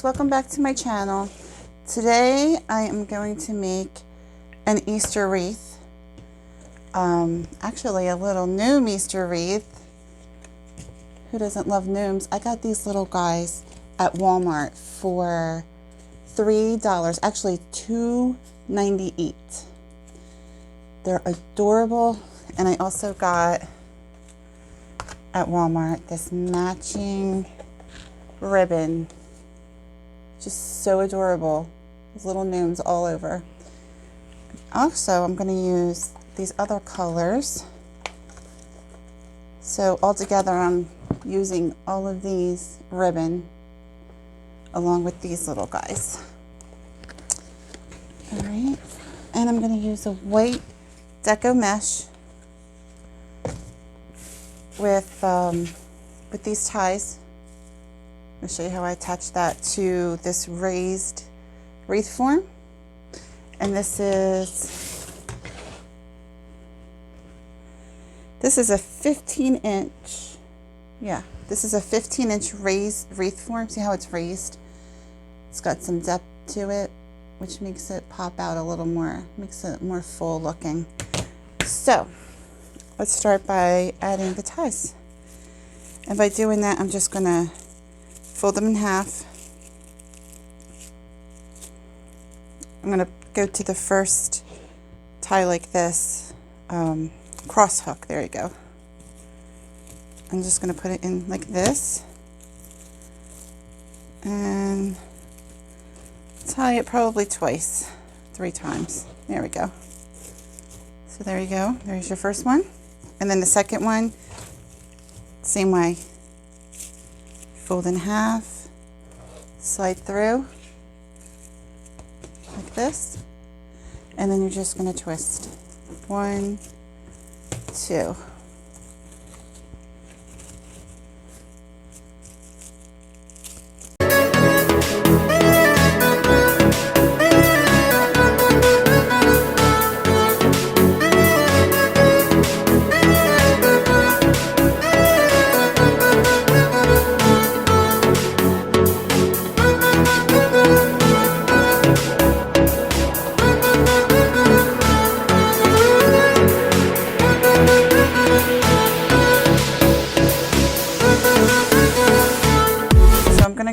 guys, welcome back to my channel. Today I am going to make an Easter wreath. Actually a little gnome Easter wreath. Who doesn't love gnomes? I got these little guys at Walmart for $3, actually $2.98. They're adorable, and I also got at Walmart this matching ribbon. Just so adorable. These little gnomes all over. Also, I'm going to use these other colors. So altogether, I'm using all of these ribbon along with these little guys. All right, and I'm going to use a white deco mesh with these ties. I'll show you how I attach that to this raised wreath form. And this is a 15-inch, yeah, this is a 15-inch raised wreath form. See how it's raised? It's got some depth to it, which makes it pop out a little more, makes it more full looking. So let's start by adding the ties. And by doing that, I'm just gonna fold them in half. I'm going to go to the first tie like this, cross hook, there you go. I'm just going to put it in like this and tie it probably twice, 3 times. There we go. So there you go, there's your first one. And then the second one, same way. Fold in half, slide through like this, and then you're just going to twist. 1, 2.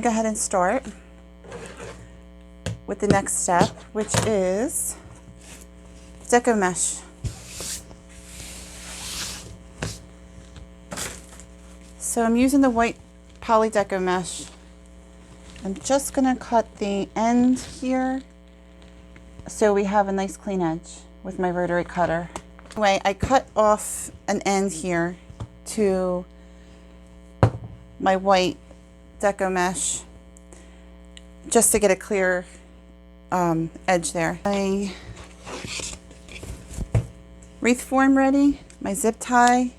Go ahead and start with the next step, which is deco mesh. So I'm using the white poly deco mesh. I'm just going to cut the end here so we have a nice clean edge with my rotary cutter. Anyway, I cut off an end here to my white deco mesh just to get a clear edge there. My wreath form ready, my zip tie,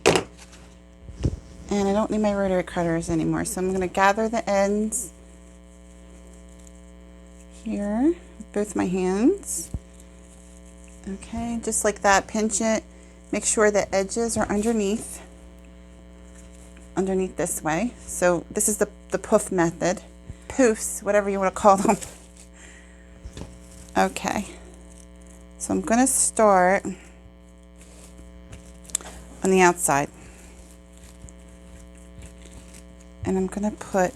and I don't need my rotary cutters anymore, so I'm going to gather the ends here with both my hands. Okay, just like that, pinch it, make sure the edges are underneath this way. So this is the poof method. Poofs, whatever you want to call them. Okay, so I'm going to start on the outside. And I'm going to put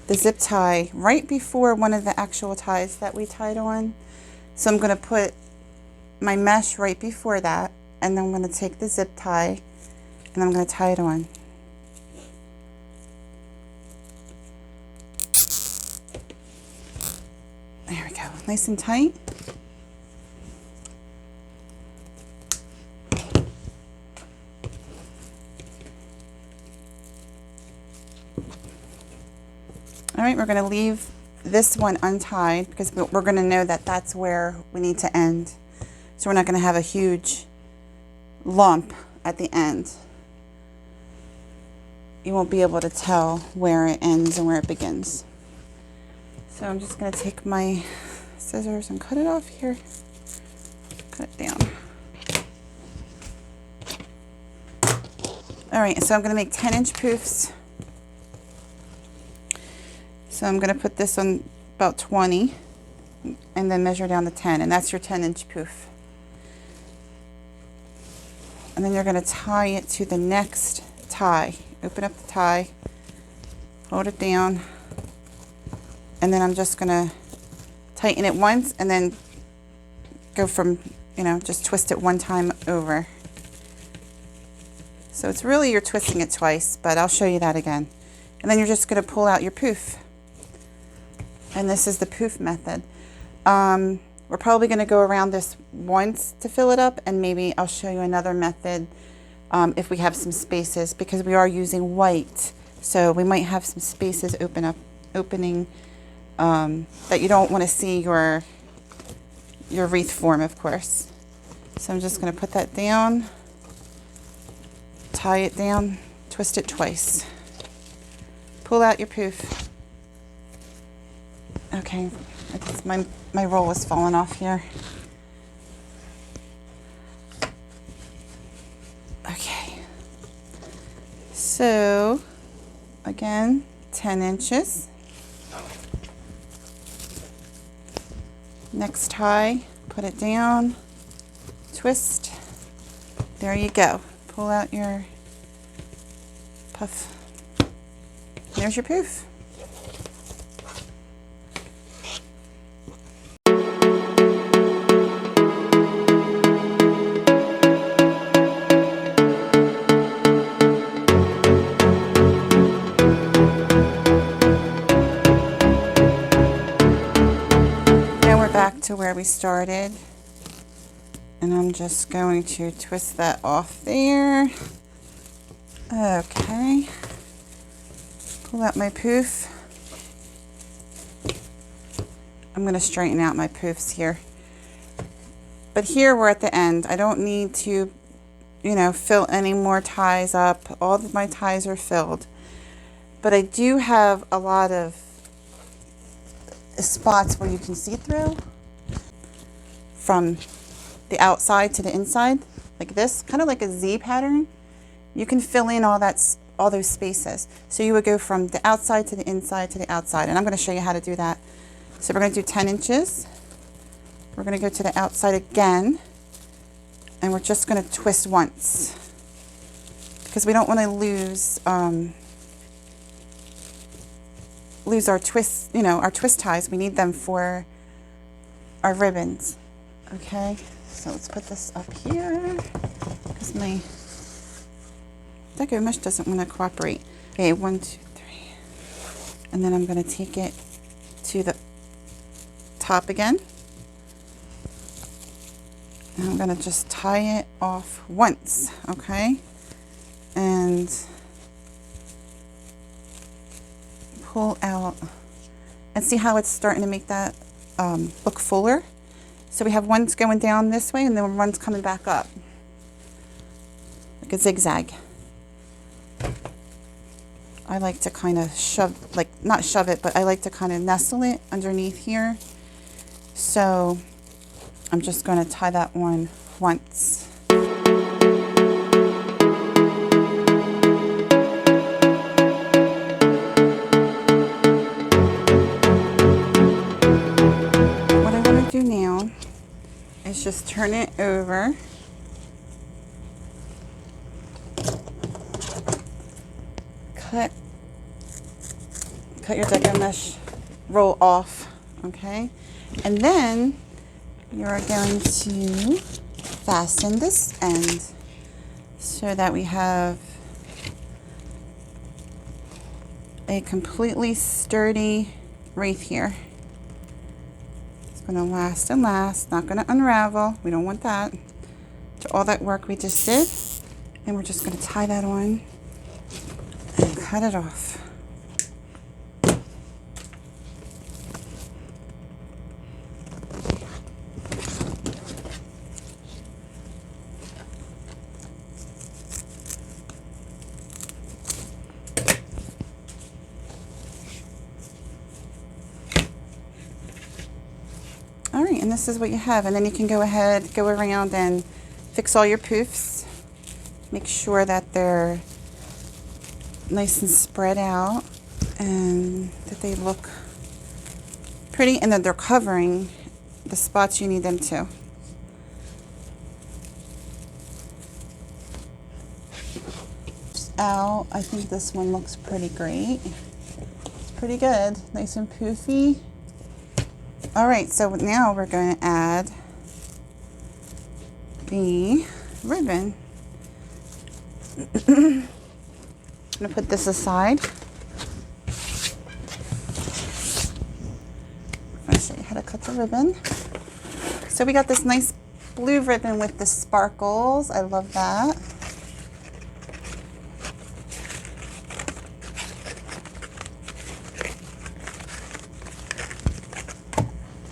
the zip tie right before one of the actual ties that we tied on. So I'm going to put my mesh right before that, and then I'm going to take the zip tie and I'm going to tie it on. There we go, nice and tight. All right, we're going to leave this one untied because we're going to know that that's where we need to end. So we're not going to have a huge lump at the end. You won't be able to tell where it ends and where it begins. So I'm just going to take my scissors and cut it off here. Cut it down. All right, so I'm going to make 10-inch poofs. So I'm going to put this on about 20 and then measure down to 10, and that's your 10-inch poof. And then you're going to tie it to the next tie. Open up the tie, hold it down, and then I'm just going to tighten it once and then go from, just twist it one time over. So it's really, you're twisting it twice, but I'll show you that again. And then you're just going to pull out your poof. And this is the poof method. We're probably going to go around this once to fill it up, and maybe I'll show you another method if we have some spaces, because we are using white. So we might have some spaces opening that you don't want to see your wreath form, of course. So I'm just going to put that down, tie it down, twist it twice. Pull out your poof. Okay, I guess my roll is falling off here. Okay, so again, 10 inches. Next tie, put it down, twist. There you go. Pull out your puff. There's your poof. Now we're back to where we started, and I'm just going to twist that off there. Okay. Pull out my poof. I'm going to straighten out my poofs here. But here we're at the end. I don't need to, fill any more ties up. All of my ties are filled. But I do have a lot of spots where you can see through from the outside to the inside, like this, kind of like a Z pattern. You can fill in all those spaces. So you would go from the outside to the inside to the outside, and I'm going to show you how to do that. So we're going to do 10 inches. We're going to go to the outside again, and we're just going to twist once because we don't want to lose our twist, our twist ties. We need them for our ribbons. Okay, so let's put this up here because my deco mesh doesn't want to cooperate. Okay, 1, 2, 3. And then I'm going to take it to the top again. And I'm going to just tie it off once, okay? And pull out. And see how it's starting to make that look fuller? So we have one's going down this way and then one's coming back up. Like a zigzag. I like to kind of not shove it, but I like to kind of nestle it underneath here. So I'm just going to tie that one once. What I want to do now is just turn it over. Cut your deco mesh roll off, okay? And then you're going to fasten this end so that we have a completely sturdy wreath here. It's going to last and last, not going to unravel. We don't want that. To all that work we just did. And we're just going to tie that on and cut it off. All right, and this is what you have. And then you can go ahead, go around and fix all your poofs. Make sure that they're nice and spread out. and that they look pretty, and that they're covering the spots you need them to. Out, I think this one looks pretty great. It's pretty good, nice and poofy. All right, so now we're going to add the ribbon. I'm going to put this aside. I'll show you how to cut the ribbon. So we got this nice blue ribbon with the sparkles. I love that.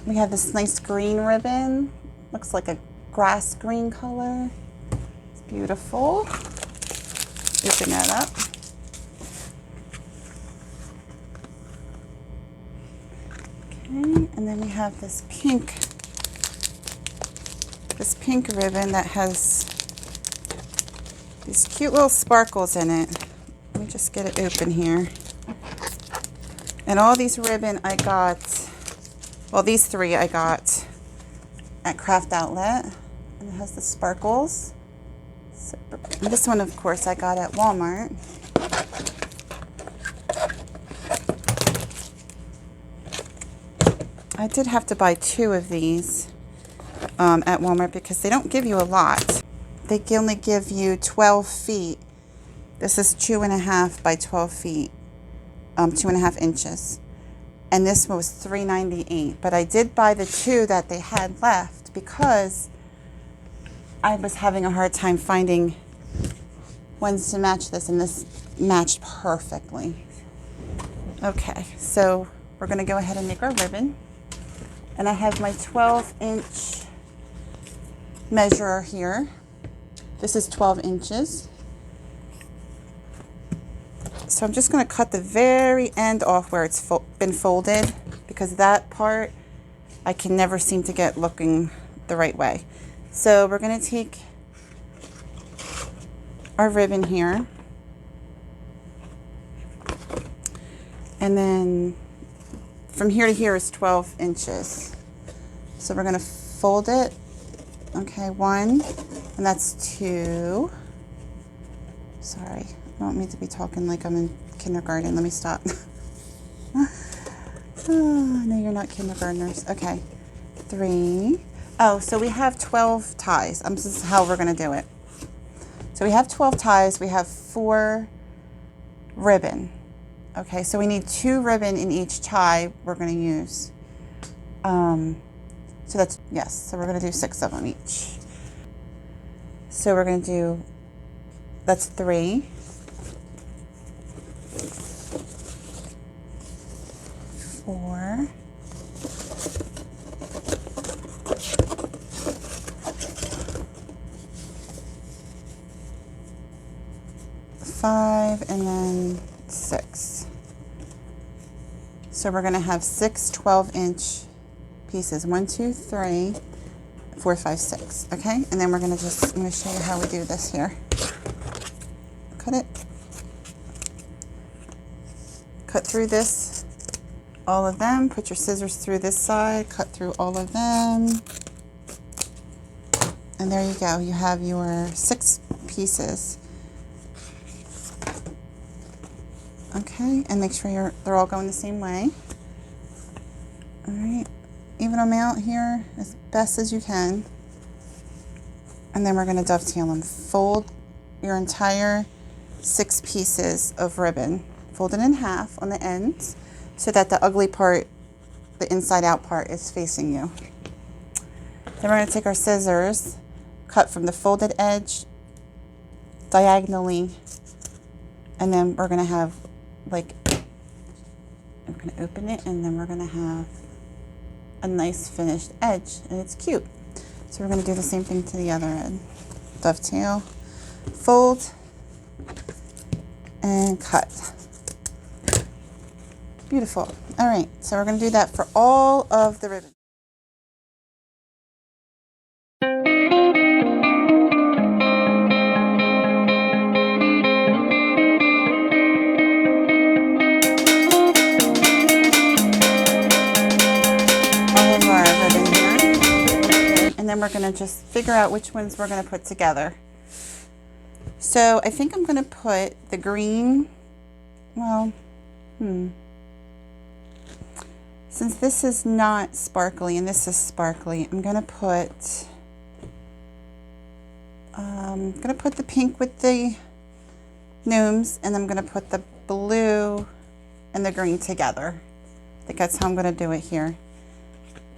We have this nice green ribbon. Looks like a grass green color. It's beautiful. Open that up. Okay, and then we have this pink ribbon that has these cute little sparkles in it. Let me just get it open here. And all these ribbon I got, well, these three I got at Craft Outlet, and it has the sparkles. So, and this one, of course, I got at Walmart. I did have to buy 2 of these at Walmart because they don't give you a lot. They only give you 12 feet. This is 2.5 by 12 feet, 2.5 inches. And this one was $3.98. But I did buy the 2 that they had left because I was having a hard time finding ones to match this, and this matched perfectly. Okay, so we're going to go ahead and make our ribbon. And I have my 12-inch measurer here. This is 12 inches. So I'm just going to cut the very end off where it's been folded, because that part I can never seem to get looking the right way. So we're going to take our ribbon here, and then from here to here is 12 inches. So we're going to fold it. Okay, 1, and that's 2. Sorry, I don't mean to be talking like I'm in kindergarten. Let me stop. Oh, no, you're not kindergartners. Okay, 3. Oh, so we have 12 ties. This is how we're going to do it. So we have 12 ties. We have 4 ribbon. Okay, so we need 2 ribbon in each tie we're going to use. So that's, yes, so we're going to do 6 of them each. So we're going to do, that's 3. 4. 5, and then 6. So we're going to have 6 12-inch pieces. 1, 2, 3, 4, 5, 6. Okay, and then we're going to I'm going to show you how we do this here. Cut it. Cut through this, all of them. Put your scissors through this side. Cut through all of them. And there you go. You have your 6 pieces. Okay, and make sure they're all going the same way. All right, even them out here as best as you can. And then we're going to dovetail them. Fold your entire 6 pieces of ribbon. Fold it in half on the ends so that the ugly part, the inside out part, is facing you. Then we're going to take our scissors, cut from the folded edge diagonally, and then we're going to have I'm going to open it, and then we're going to have a nice finished edge, and it's cute. So we're going to do the same thing to the other end. Dovetail, fold, and cut. Beautiful. All right, so we're going to do that for all of the ribbon. then we're going to just figure out which ones we're going to put together. So I think I'm going to put the green, well, since this is not sparkly and this is sparkly, I'm going to put the pink with the gnomes, and I'm going to put the blue and the green together. I think that's how I'm going to do it here.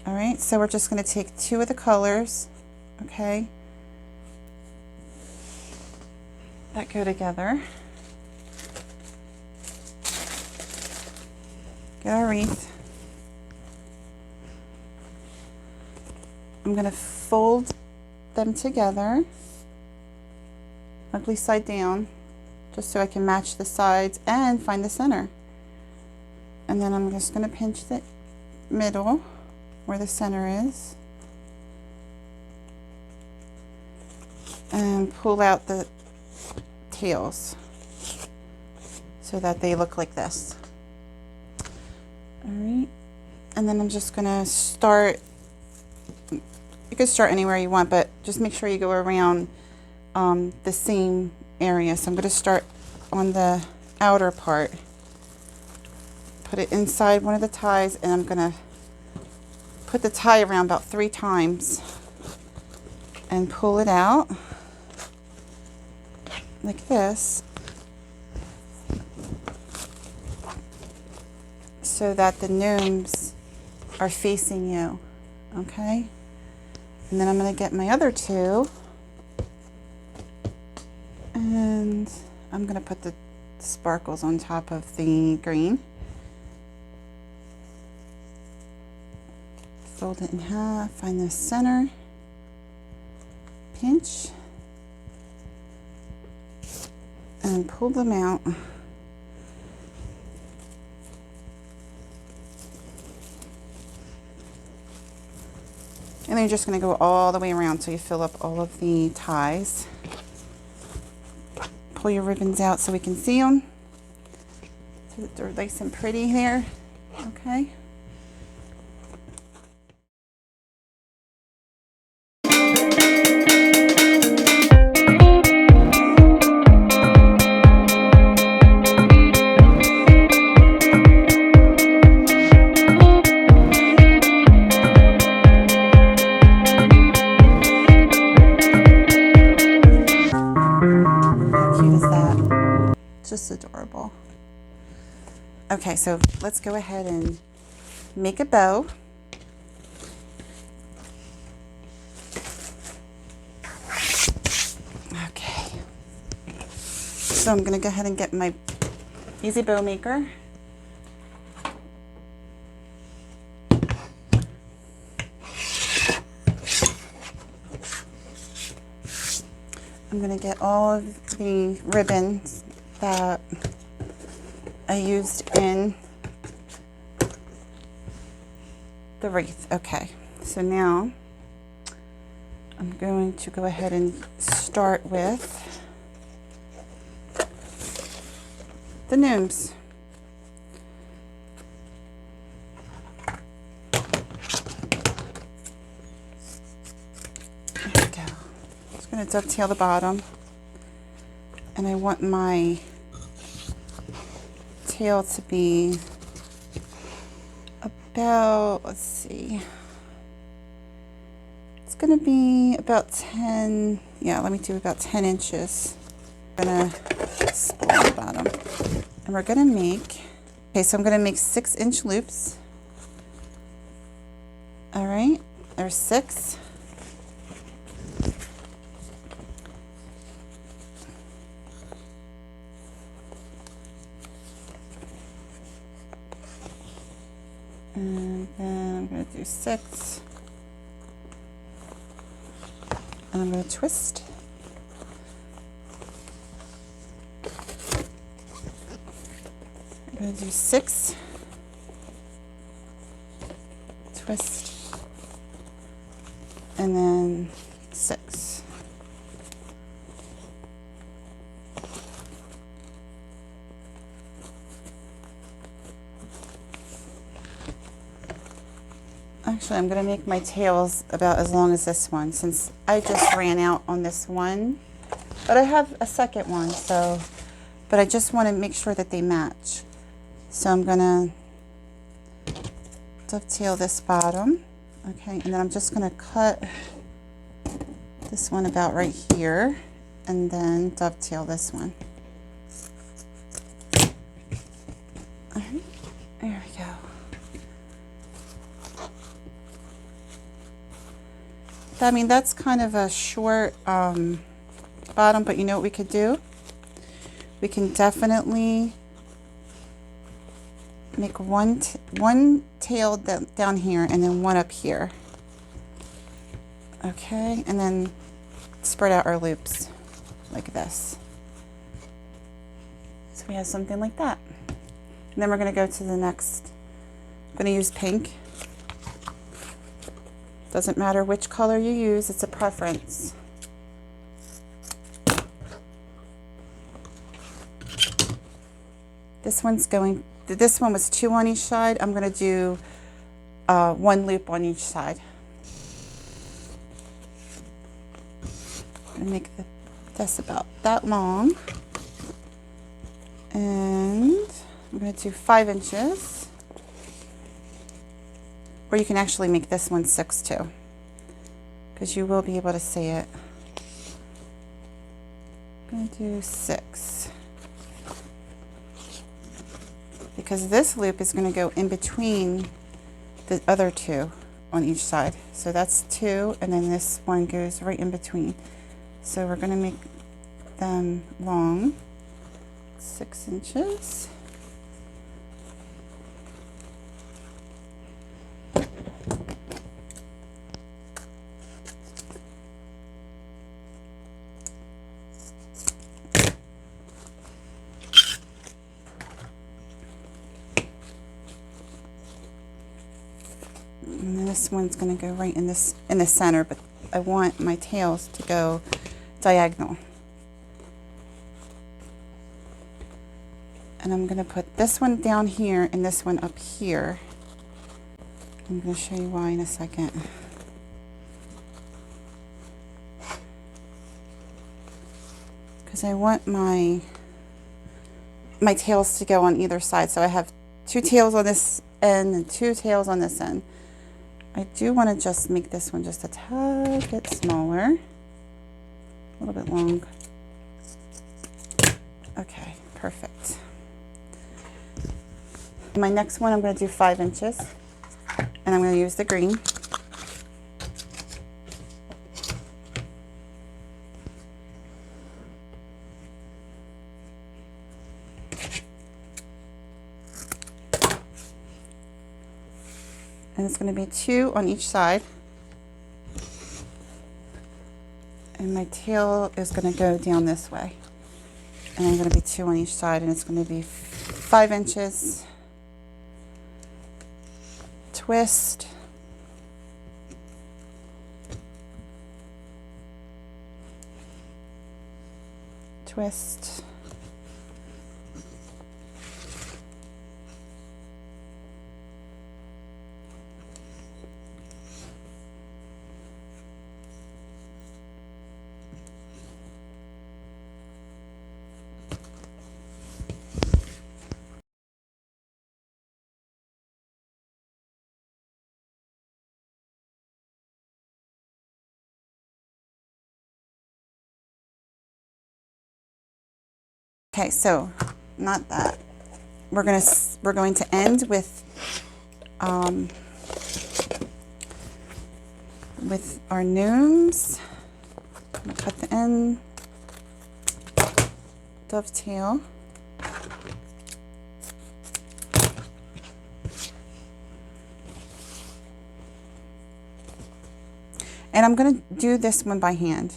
All right, so we're just going to take two of the colors, okay, that go together. Get our wreath. I'm going to fold them together, ugly side down, just so I can match the sides and find the center. And then I'm just going to pinch the middle where the center is and pull out the tails so that they look like this. All right, and then I'm just going to start. You could start anywhere you want, but just make sure you go around the same area. So I'm going to start on the outer part, put it inside one of the ties, and I'm going to put the tie around about 3 times and pull it out like this so that the gnomes are facing you, okay? And then I'm going to get my other 2 and I'm going to put the sparkles on top of the green. Fold it in half, find the center, pinch, and pull them out. And then you're just going to go all the way around so you fill up all of the ties. Pull your ribbons out so we can see them, so that they're nice and pretty here, okay? Just adorable. Okay, so let's go ahead and make a bow. Okay, so I'm gonna go ahead and get my Easy Bow Maker. I'm gonna get all of the ribbons that I used in the wreath. Okay, so now I'm going to go ahead and start with the gnomes. There we go. Just going to dovetail the bottom, and I want my tail to be about, let's see, it's going to be about 10, yeah, let me do about 10 inches. I'm going to spoil the bottom, and we're going to make, okay, so I'm going to make 6-inch loops. All right, there's 6. And then I'm going to do 6. And I'm going to twist. I'm going to do 6. Twist. And then 6. Actually, I'm going to make my tails about as long as this one since I just ran out on this one. But I have a second one, so, but I just want to make sure that they match. So I'm going to dovetail this bottom. Okay, and then I'm just going to cut this one about right here and then dovetail this one. All right, there we go. I mean, that's kind of a short bottom, but you know what we could do? We can definitely make one tail down here and then one up here. Okay, and then spread out our loops like this. So we have something like that. And then we're going to go to the next. I'm going to use pink. Doesn't matter which color you use, it's a preference. This one was 2 on each side. I'm going to do 1 loop on each side. I'm going to make this about that long. And I'm going to do 5 inches. Or you can actually make this one 6 too, because you will be able to see it. I'm going to do 6. Because this loop is going to go in between the other 2 on each side. So that's 2, and then this one goes right in between. So we're going to make them long, 6 inches. And then this one's going to go right in the center, but I want my tails to go diagonal. And I'm going to put this one down here and this one up here. I'm going to show you why in a second. Because I want my tails to go on either side. So I have 2 tails on this end and 2 tails on this end. I do want to just make this one just a tad bit smaller, a little bit long. Okay, perfect. My next one, I'm going to do 5 inches, and I'm going to use the green. And it's going to be 2 on each side. And my tail is going to go down this way. And I'm going to be 2 on each side, and it's going to be 5 inches. Twist. Twist. Okay, so not that. We're going to end with our gnomes. I'm going to cut the end, dovetail. And I'm going to do this one by hand.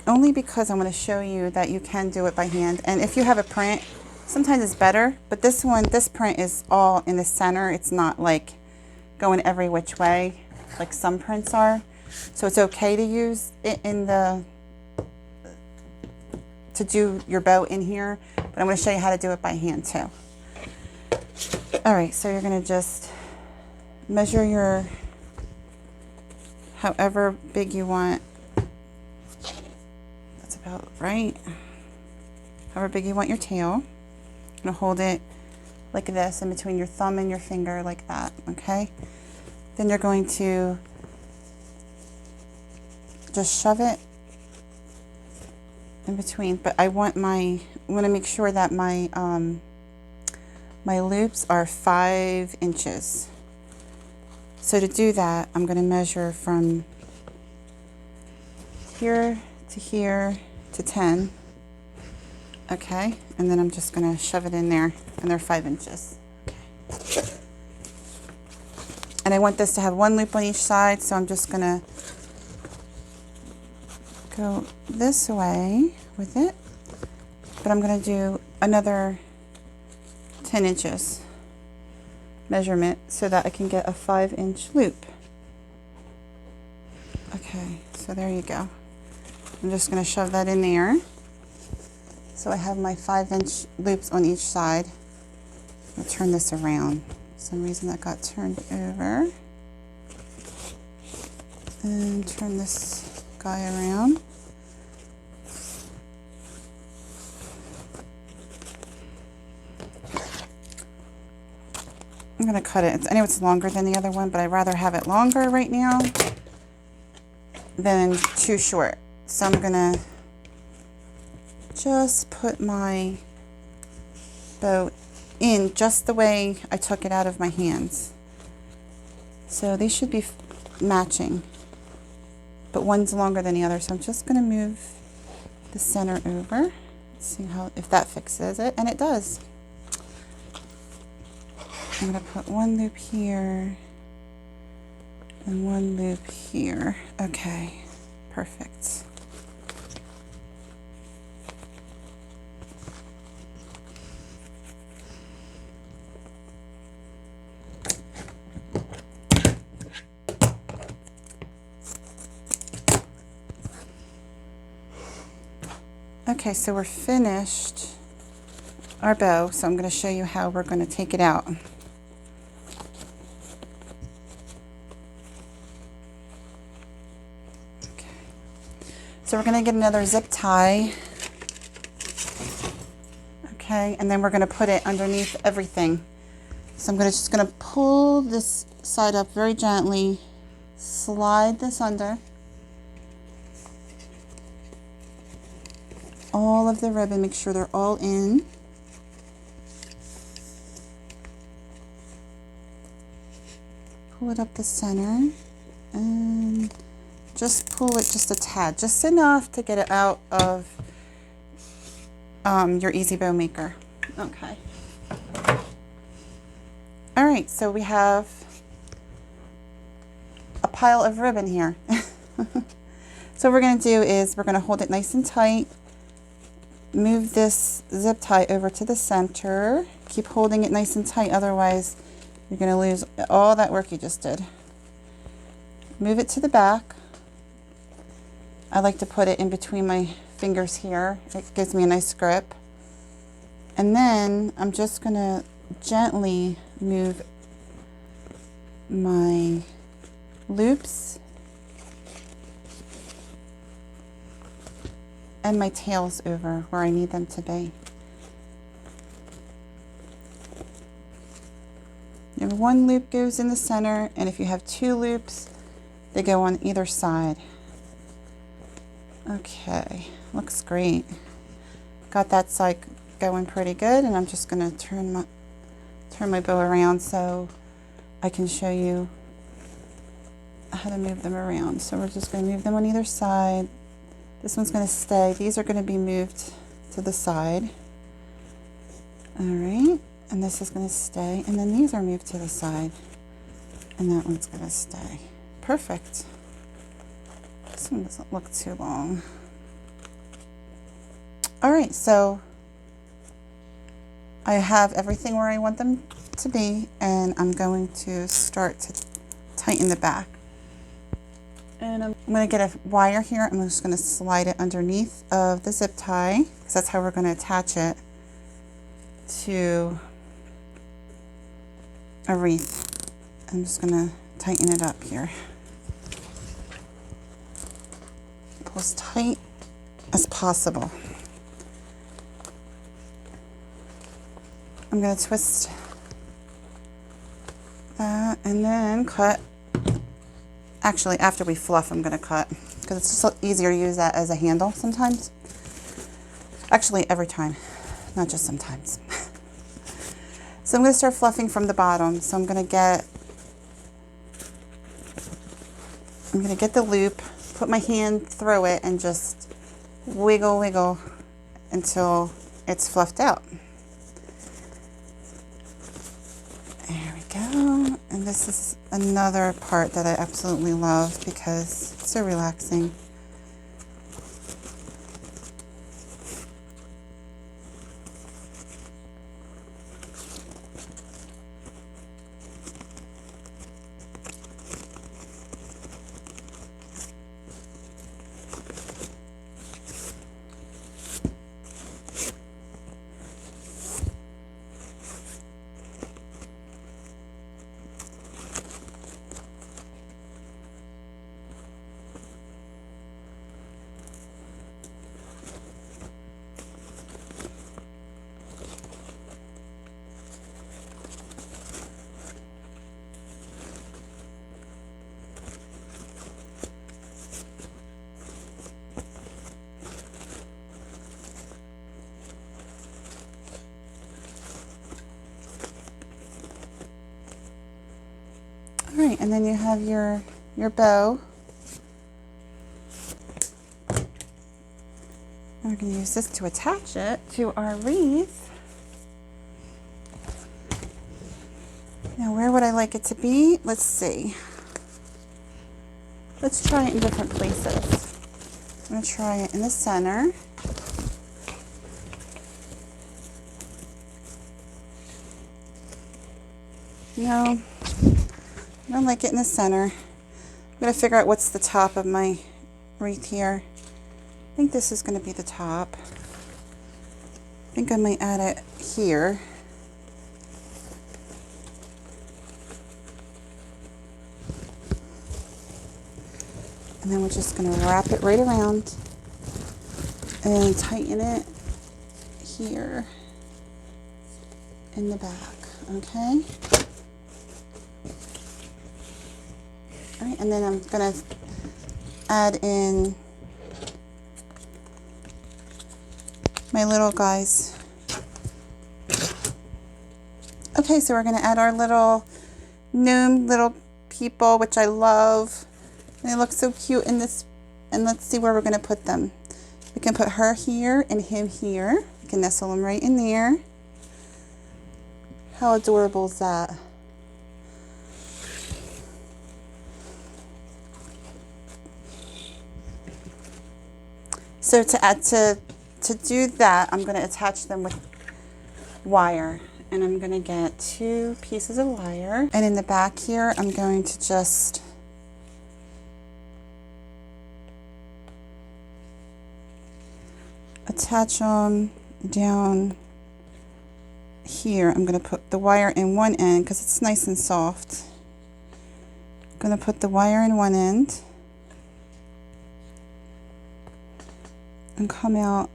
Only because I'm going to show you that you can do it by hand. And if you have a print, sometimes it's better, but this print is all in the center. It's not like going every which way like some prints are. So it's okay to use it to do your bow in here, but I'm going to show you how to do it by hand too. All right, so you're going to just measure your however big you want. That's about right. However big you want your tail. I'm gonna hold it like this in between your thumb and your finger like that, okay? Then you're going to just shove it in between, but I want to make sure that my my loops are 5 inches. So to do that, I'm going to measure from here to 10. Okay, and then I'm just going to shove it in there, and they're 5 inches. Okay. And I want this to have 1 loop on each side, so I'm just going to go this way with it, but I'm going to do another 10 inches measurement so that I can get a 5-inch loop. Okay, so there you go. I'm just going to shove that in there. So I have my 5-inch loops on each side. I'll turn this around. For some reason that got turned over. And turn this guy around. I'm going to cut it. I know it's longer than the other one, but I'd rather have it longer right now than too short. So I'm going to just put my bow in just the way I took it out of my hands. So they should be matching, but one's longer than the other. So I'm just going to move the center over. Let's see if that fixes it, and it does. I'm going to put 1 loop here and 1 loop here. Okay, perfect. Okay, so we're finished our bow, so I'm going to show you how we're going to take it out. So we're going to get another zip tie, okay, and then we're going to put it underneath everything. So I'm just going to pull this side up very gently, slide this under, all of the ribbon, make sure they're all in. Pull it up the center and just pull it just a tad, just enough to get it out of your Easy Bow Maker. Okay. All right, so we have a pile of ribbon here. So what we're going to do is we're going to hold it nice and tight, move this zip tie over to the center, keep holding it nice and tight, otherwise you're going to lose all that work you just did. Move it to the back. I like to put it in between my fingers here. It gives me a nice grip. And then I'm just going to gently move my loops and my tails over where I need them to be. And 1 loop goes in the center, and if you have 2 loops, they go on either side. Okay, looks great. Got that side going pretty good, and I'm just going to turn my bow around so I can show you how to move them around. So we're just going to move them on either side. This one's going to stay. These are going to be moved to the side. All right, and this is going to stay, and then these are moved to the side, and that one's going to stay. Perfect. This one doesn't look too long. All right, so I have everything where I want them to be, and I'm going to start to tighten the back. And I'm going to get a wire here. I'm just going to slide it underneath of the zip tie, because that's how we're going to attach it to a wreath. I'm just going to tighten it up here. pull as tight as possible. I'm going to twist that and then cut. Actually, after we fluff, I'm going to cut because it's just easier to use that as a handle sometimes. Actually, every time, not just sometimes. So I'm going to start fluffing from the bottom. So I'm going to get the loop, put my hand through it, and just wiggle, wiggle until it's fluffed out. There we go. And this is another part that I absolutely love because it's so relaxing. All right, and then you have your bow. And we're going to use this to attach it to our wreath. Now, where would I like it to be? Let's see. Let's try it in different places. I'm going to try it in the center. No, I don't like it in the center. I'm going to figure out what's the top of my wreath here. I think this is going to be the top. I think I might add it here. And then we're just going to wrap it right around and tighten it here in the back, okay? All right, and then I'm going to add in my little guys. Okay, so we're going to add our little gnome little people, which I love. And they look so cute in this. And let's see where we're going to put them. We can put her here and him here. We can nestle them right in there. How adorable is that? So to do that, I'm going to attach them with wire. And I'm going to get 2 pieces of wire. And in the back here, I'm going to just attach them down here. I'm going to put the wire in one end because it's nice and soft. I'm going to put the wire in one end and come out.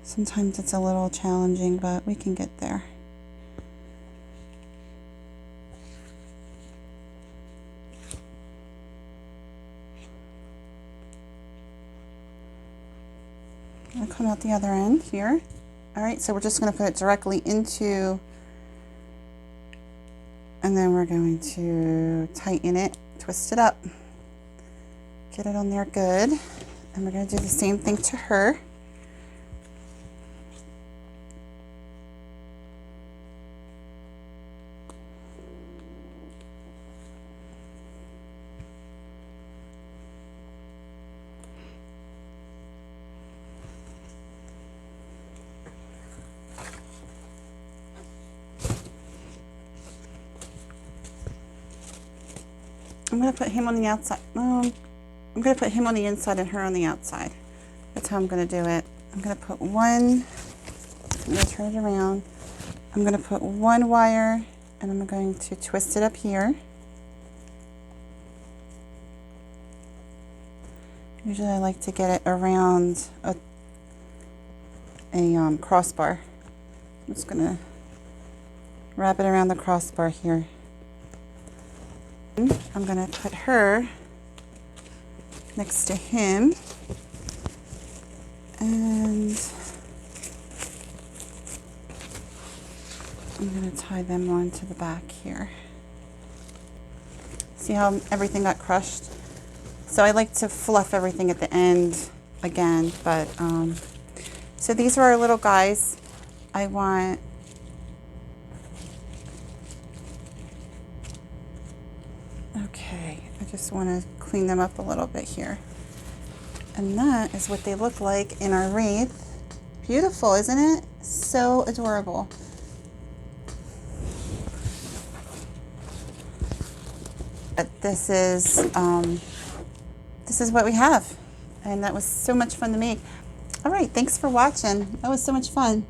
Sometimes it's a little challenging, but we can get there. I'll come out the other end here. All right, so we're just going to put it directly into, and then we're going to tighten it, twist it up, get it on there good. And we're going to do the same thing to her. I'm going to put him on the outside. I'm going to put him on the inside and her on the outside. That's how I'm going to do it. I'm going to put one, I'm going to turn it around. I'm going to put one wire and I'm going to twist it up here. Usually I like to get it around a crossbar. I'm just gonna wrap it around the crossbar here. I'm gonna put her next to him, and I'm gonna tie them onto the back here. See how everything got crushed? So I like to fluff everything at the end again, but so these are our little guys. I want okay, I just want to clean them up a little bit here. And that is what they look like in our wreath. Beautiful, isn't it? So adorable. But this is what we have, and that was so much fun to make. All right, thanks for watching. That was so much fun.